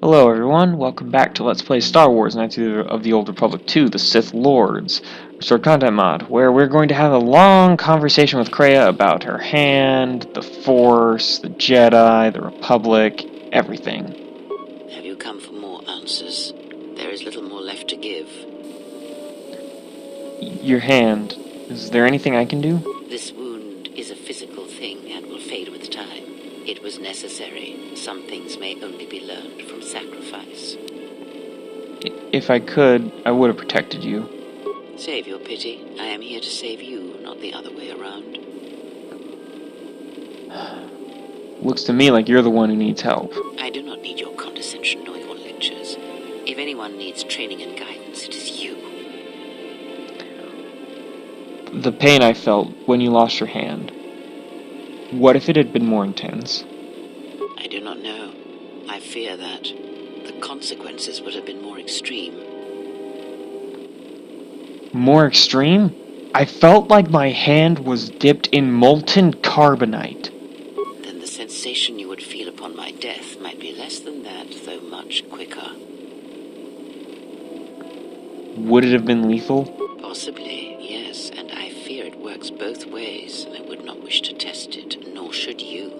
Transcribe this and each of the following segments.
Hello everyone, welcome back to Let's Play Star Wars Knights of the Old Republic 2, The Sith Lords, Restored Content Mod, where we're going to have a long conversation with Kreia about her hand, the Force, the Jedi, the Republic, everything. Have you come for more answers? There is little more left to give. Your hand, is there anything I can do? This wound is a physical thing and will fade with time. It was necessary. Some things may only be learned from sacrifice. If I could, I would have protected you. Save your pity. I am here to save you, not the other way around. Looks to me like you're the one who needs help. I do not need your condescension nor your lectures. If anyone needs training and guidance, it is you. The pain I felt when you lost your hand. What if it had been more intense? I do not know. I fear that the consequences would have been more extreme. More extreme? I felt like my hand was dipped in molten carbonite. Then the sensation you would feel upon my death might be less than that, though much quicker. Would it have been lethal? Possibly, yes, and I fear it works both ways. I would not wish to test it, nor should you.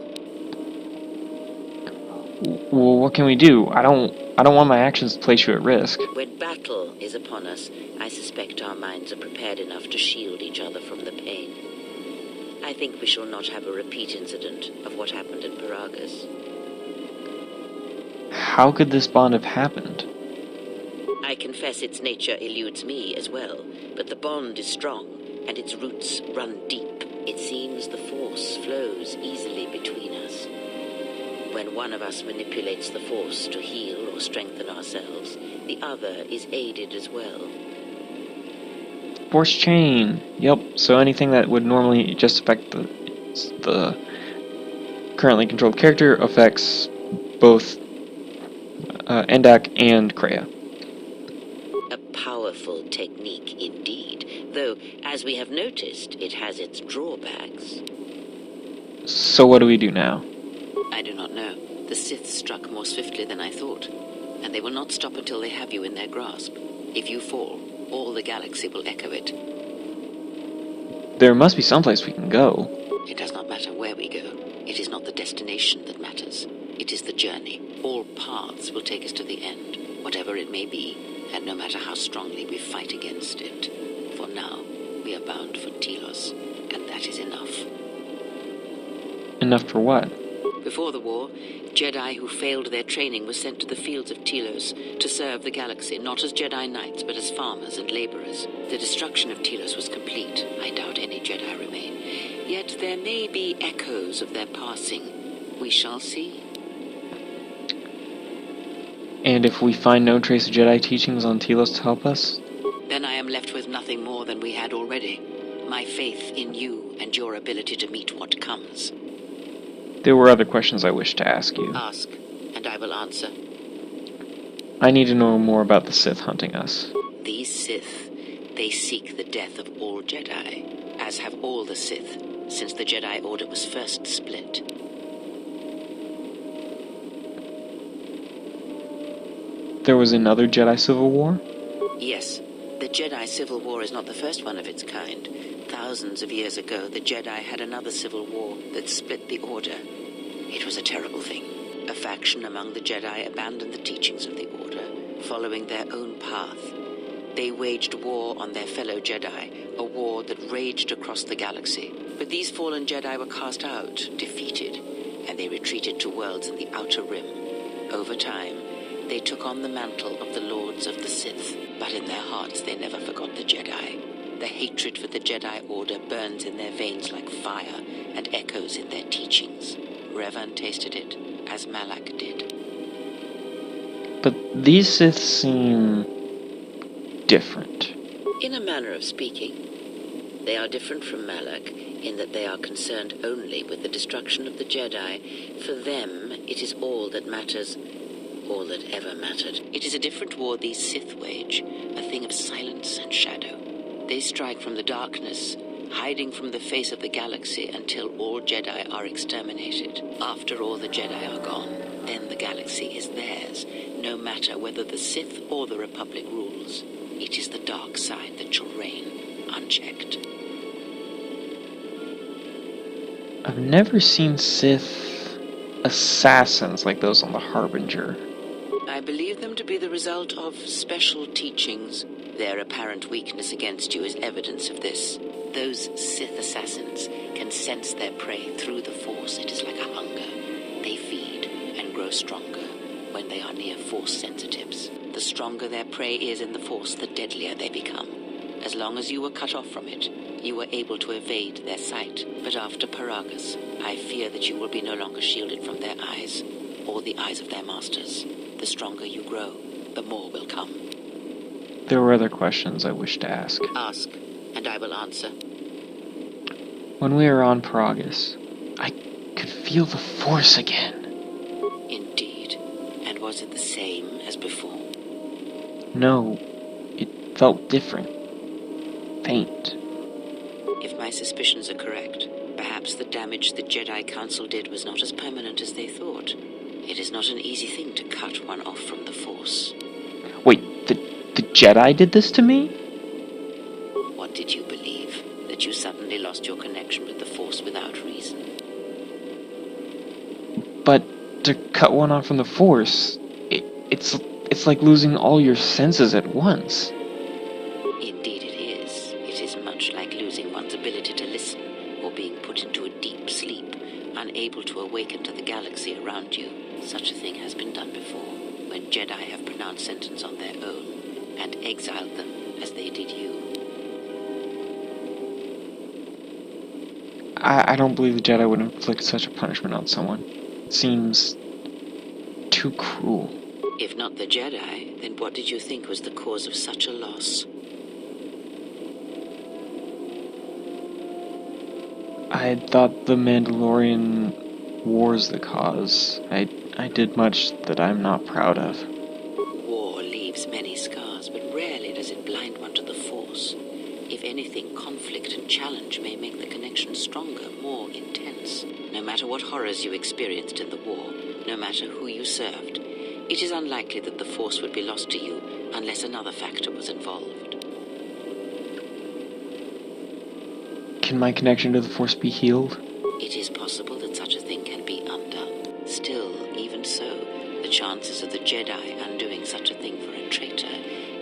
Well, what can we do? I don't want my actions to place you at risk. When battle is upon us, I suspect our minds are prepared enough to shield each other from the pain. I think we shall not have a repeat incident of what happened in Paragas. How could this bond have happened? I confess its nature eludes me as well, but the bond is strong, and its roots run deep. It seems the Force flows easily between us. When one of us manipulates the Force to heal or strengthen ourselves, the other is aided as well. Force chain. Yep, so anything that would normally just affect the currently controlled character affects both Endak and Kreia. A powerful technique indeed, though, as we have noticed, it has its drawbacks. So what do we do now? I do not know. The Sith struck more swiftly than I thought, and they will not stop until they have you in their grasp. If you fall, all the galaxy will echo it. There must be someplace we can go. It does not matter where we go. It is not the destination that matters. It is the journey. All paths will take us to the end, whatever it may be, and no matter how strongly we fight against it. For now, we are bound for Telos, and that is enough. Enough for what? Before the war, Jedi who failed their training were sent to the fields of Telos to serve the galaxy, not as Jedi Knights, but as farmers and laborers. The destruction of Telos was complete. I doubt any Jedi remain. Yet there may be echoes of their passing. We shall see. And if we find no trace of Jedi teachings on Telos to help us? Then I am left with nothing more than we had already. My faith in you and your ability to meet what comes. There were other questions I wished to ask you. Ask, and I will answer. I need to know more about the Sith hunting us. These Sith, they seek the death of all Jedi, as have all the Sith, since the Jedi Order was first split. There was another Jedi Civil War? Yes, the Jedi Civil War is not the first one of its kind. Thousands of years ago, the Jedi had another civil war that split the Order. It was a terrible thing. A faction among the Jedi abandoned the teachings of the Order, following their own path. They waged war on their fellow Jedi, a war that raged across the galaxy. But these fallen Jedi were cast out, defeated, and they retreated to worlds in the Outer Rim. Over time, they took on the mantle of the Lords of the Sith, but in their hearts they never forgot the Jedi. The hatred for the Jedi Order burns in their veins like fire and echoes in their teachings. Revan tasted it, as Malak did. But these Sith seem different. In a manner of speaking, they are different from Malak in that they are concerned only with the destruction of the Jedi. For them, it is all that matters, all that ever mattered. It is a different war these Sith wage, a thing of silence and shadow. They strike from the darkness, hiding from the face of the galaxy until all Jedi are exterminated. After all the Jedi are gone, then the galaxy is theirs, no matter whether the Sith or the Republic rules. It is the dark side that shall reign, unchecked. I've never seen Sith assassins like those on the Harbinger. I believe them to be the result of special teachings. Their apparent weakness against you is evidence of this. Those Sith assassins can sense their prey through the Force. It is like a hunger. They feed and grow stronger when they are near Force sensitives. The stronger their prey is in the Force, the deadlier they become. As long as you were cut off from it, you were able to evade their sight. But after Paragus, I fear that you will be no longer shielded from their eyes, or the eyes of their masters. The stronger you grow, the more will come. There were other questions I wished to ask. Ask, and I will answer. When we were on Paragus, I could feel the Force again. Indeed. And was it the same as before? No, it felt different. Faint. If my suspicions are correct, perhaps the damage the Jedi Council did was not as permanent as they thought. It is not an easy thing to cut one off from the Force. Wait, the Jedi did this to me? What did you believe? That you suddenly lost your connection with the Force without reason? But to cut one off from the Force, it's like losing all your senses at once. Indeed it is. It is much like losing one's ability to listen, or being put into a deep sleep, unable to awaken to the galaxy around you. Such a thing has been done before, when Jedi have pronounced sentence on their own, and exiled them as they did you. I don't believe the Jedi would inflict such a punishment on someone. It seems too cruel. If not the Jedi, then what did you think was the cause of such a loss? I had thought the Mandalorian war's the cause. I did much that I'm not proud of. War leaves many scars, but rarely does it blind one to the Force. If anything, conflict and challenge may make the connection stronger, more intense. No matter what horrors you experienced in the war, no matter who you served, it is unlikely that the Force would be lost to you unless another factor was involved. Can my connection to the Force be healed? It is possible that such a thing can be undone. Still, even so, the chances of the Jedi undoing such a thing for a traitor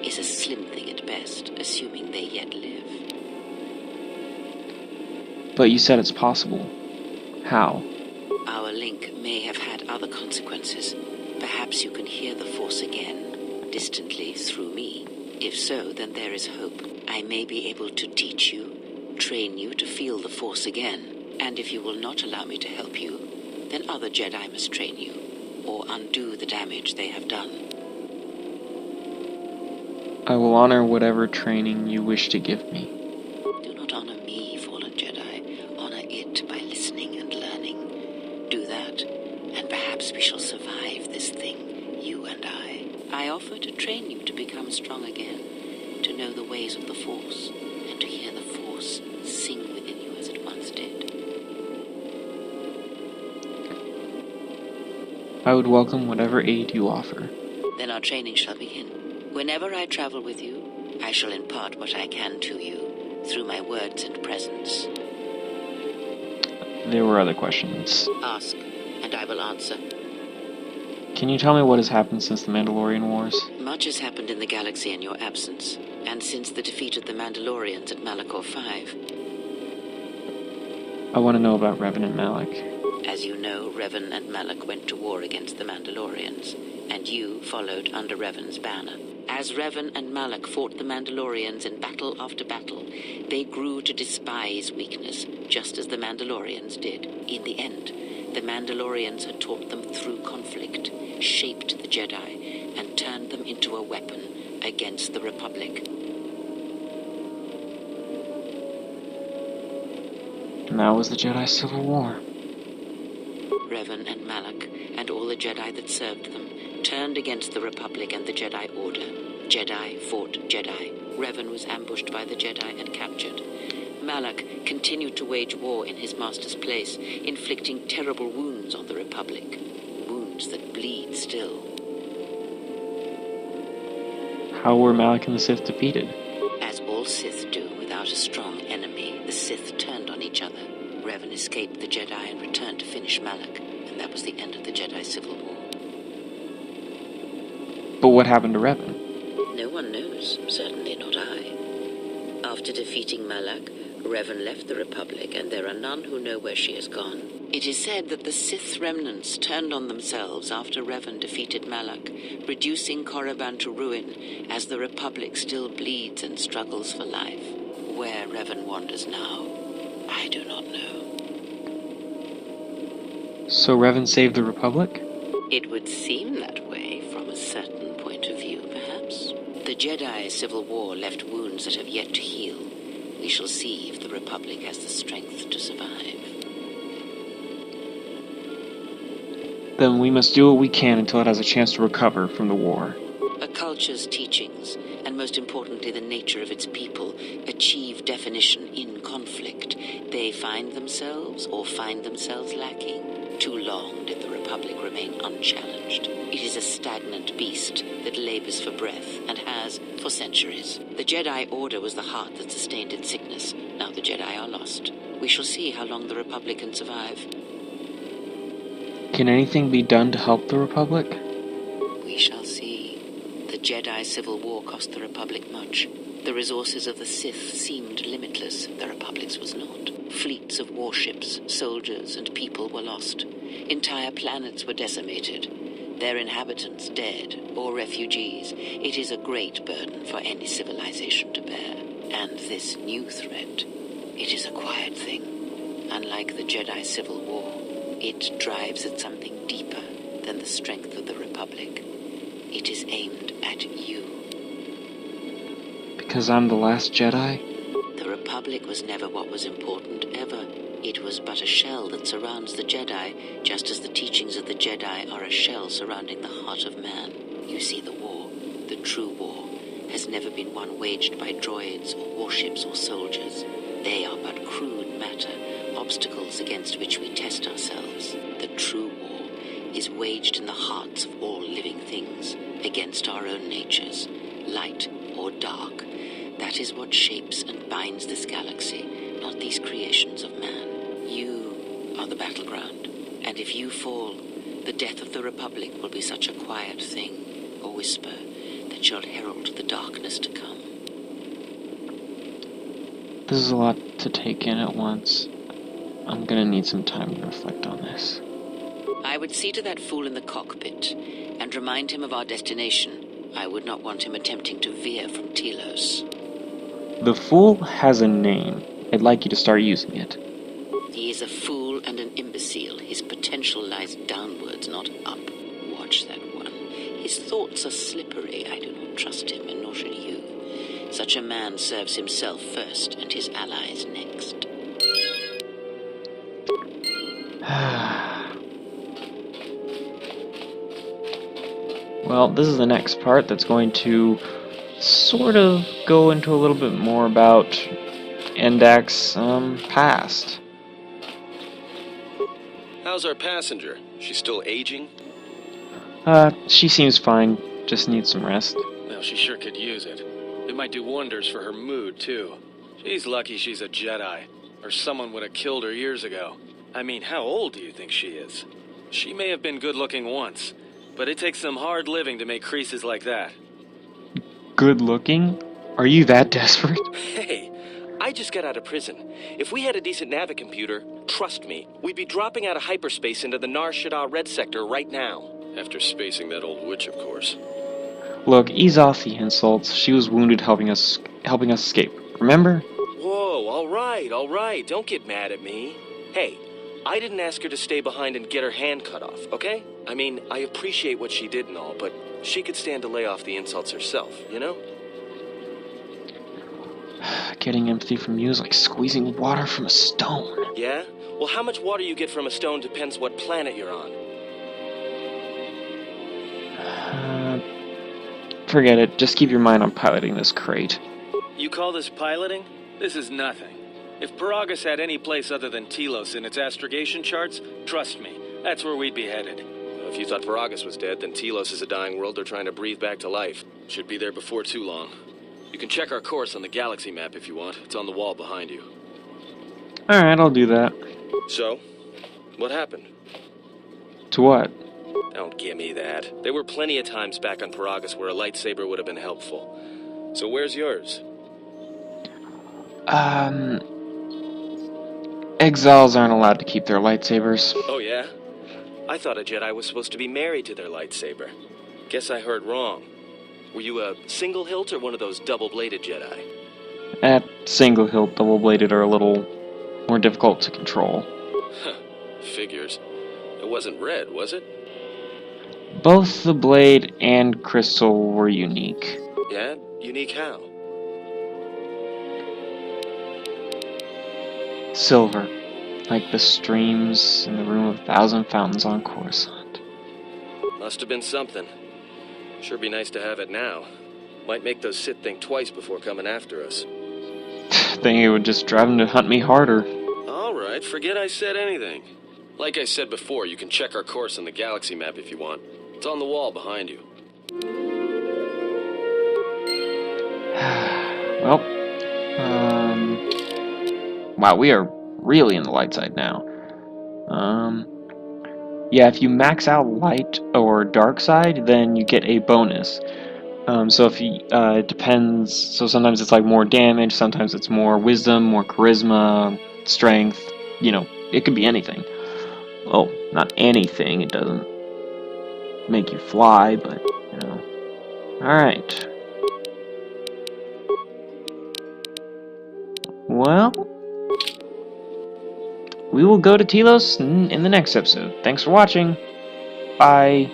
is a slim thing at best, assuming they yet live. But you said it's possible. How? Our link may have had other consequences. Perhaps you can hear the Force again, distantly through me. If so, then there is hope. I may be able to teach you, train you to feel the Force again. And if you will not allow me to help you, then other Jedi must train you, or undo the damage they have done. I will honor whatever training you wish to give me. Do not honor me, fallen Jedi. Honor it by listening and learning. Do that, and perhaps we shall survive this thing, you and I. I offer to train you to become strong again, to know the ways of the Force, and to hear the Force sing within you as it once did. I would welcome whatever aid you offer. Then our training shall begin. Whenever I travel with you, I shall impart what I can to you, through my words and presence. There were other questions. Ask, and I will answer. Can you tell me what has happened since the Mandalorian Wars? Much has happened in the galaxy in your absence, and since the defeat of the Mandalorians at Malachor 5. I want to know about Revan and Malak. As you know, Revan and Malak went to war against the Mandalorians, and you followed under Revan's banner. As Revan and Malak fought the Mandalorians in battle after battle, they grew to despise weakness, just as the Mandalorians did. In the end, the Mandalorians had taught them through conflict, shaped the Jedi, and turned them into a weapon against the Republic. And that was the Jedi Civil War. Revan and Malak, and all the Jedi that served them, turned against the Republic and the Jedi Order. Jedi fought Jedi. Revan was ambushed by the Jedi and captured. Malak continued to wage war in his master's place, inflicting terrible wounds on the Republic. Wounds wounds that bleed still. How were Malak and the Sith defeated? As all Sith do, without a strong enemy, the Sith turned on each other. Revan escaped the Jedi and returned to finish Malak, and that was the end of the Jedi Civil War. But what happened to Revan? No one knows, certainly not I. After defeating Malak, Revan left the Republic, and there are none who know where she has gone. It is said that the Sith remnants turned on themselves after Revan defeated Malak, reducing Korriban to ruin as the Republic still bleeds and struggles for life. Where Revan wanders now, I do not know. So Revan saved the Republic? It would seem that way from a certain point of view, perhaps. The Jedi Civil War left wounds that have yet to heal. We shall see if the Republic has the strength to survive. Then we must do what we can until it has a chance to recover from the war. A culture's teachings, and most importantly the nature of its people, achieve definition in conflict. They find themselves or find themselves lacking. Too long did the Republic remain unchallenged. It is a stagnant beast that labors for breath and has for centuries. The Jedi Order was the heart that sustained its sickness. Now the Jedi are lost. We shall see how long the Republic can survive. Can anything be done to help the Republic? We shall see. The Jedi Civil War cost the Republic much. The resources of the Sith seemed limitless. The Republic's was not. Fleets of warships, soldiers, and people were lost. Entire planets were decimated. Their inhabitants dead or refugees. It is a great burden for any civilization to bear. And this new threat, it is a quiet thing. Unlike the Jedi Civil War, it drives at something deeper than the strength of the Republic. It is aimed at you. Because I'm the last Jedi? The Republic was never what was important, ever. It was but a shell that surrounds the Jedi, just as the teachings of the Jedi are a shell surrounding the heart of man. You see, the war, the true war, has never been one waged by droids or warships or soldiers. They are but crude matter, obstacles against which we test ourselves. The true war is waged in the hearts of all living things, against our own natures, light or dark. That is what shapes and binds this galaxy, not these creations of man. You are the battleground, and if you fall, the death of the Republic will be such a quiet thing, a whisper, that shall herald the darkness to come. This is a lot to take in at once. I'm gonna need some time to reflect on this. I would see to that fool in the cockpit, and remind him of our destination. I would not want him attempting to veer from Telos. The fool has a name. I'd like you to start using it. He is a fool and an imbecile. His potential lies downwards, not up. Watch that one. His thoughts are slippery. I do not trust him, and nor should you. Such a man serves himself first, and his allies next. Well, this is the next part that's going to sort of go into a little bit more about Endak's past. How's our passenger? She's still aging? She seems fine, just needs some rest. Well, she sure could use it. It might do wonders for her mood, too. She's lucky she's a Jedi, or someone would have killed her years ago. I mean, how old do you think she is? She may have been good-looking once, but it takes some hard living to make creases like that. Good looking? Are you that desperate? Hey, I just got out of prison. If we had a decent navicomputer, trust me, we'd be dropping out of hyperspace into the Nar Shaddaa Red Sector right now. After spacing that old witch, of course. Look, ease off the insults. She was wounded helping us escape. Remember? Whoa, all right, don't get mad at me. Hey, I didn't ask her to stay behind and get her hand cut off, okay? I mean, I appreciate what she did and all, but she could stand to lay off the insults herself, you know? Getting empathy from you is like squeezing water from a stone. Yeah? Well, how much water you get from a stone depends what planet you're on. Forget it. Just keep your mind on piloting this crate. You call this piloting? This is nothing. If Paragus had any place other than Telos in its astrogation charts, trust me, that's where we'd be headed. if you thought Varagus was dead, then Telos is a dying world they're trying to breathe back to life. Should be there before too long. You can check our course on the galaxy map if you want. It's on the wall behind you. Alright, I'll do that. So, what happened? To what? Don't give me that. There were plenty of times back on Varagus where a lightsaber would have been helpful. So where's yours? Exiles aren't allowed to keep their lightsabers. Oh yeah? I thought a Jedi was supposed to be married to their lightsaber. Guess I heard wrong. Were you a single hilt or one of those double-bladed Jedi? At single hilt, double-bladed are a little more difficult to control. Figures. It wasn't red, was it? Both the blade and crystal were unique. Yeah? Unique how? Silver, like the streams in the Room of 1,000 Fountains on Coruscant. Must have been something. Sure be nice to have it now. Might make those Sith think twice before coming after us. Think it would just drive them to hunt me harder. Alright, forget I said anything. Like I said before, you can check our course on the galaxy map if you want. It's on the wall behind you. Well, wow, we are really in the light side now. Yeah, if you max out light or dark side, then you get a bonus. So if you, it depends, so sometimes it's like more damage, sometimes it's more wisdom, more charisma, strength, you know, it could be anything. Well, not anything, it doesn't make you fly, but, you know. Alright. Well, we will go to Telos in the next episode. Thanks for watching. Bye.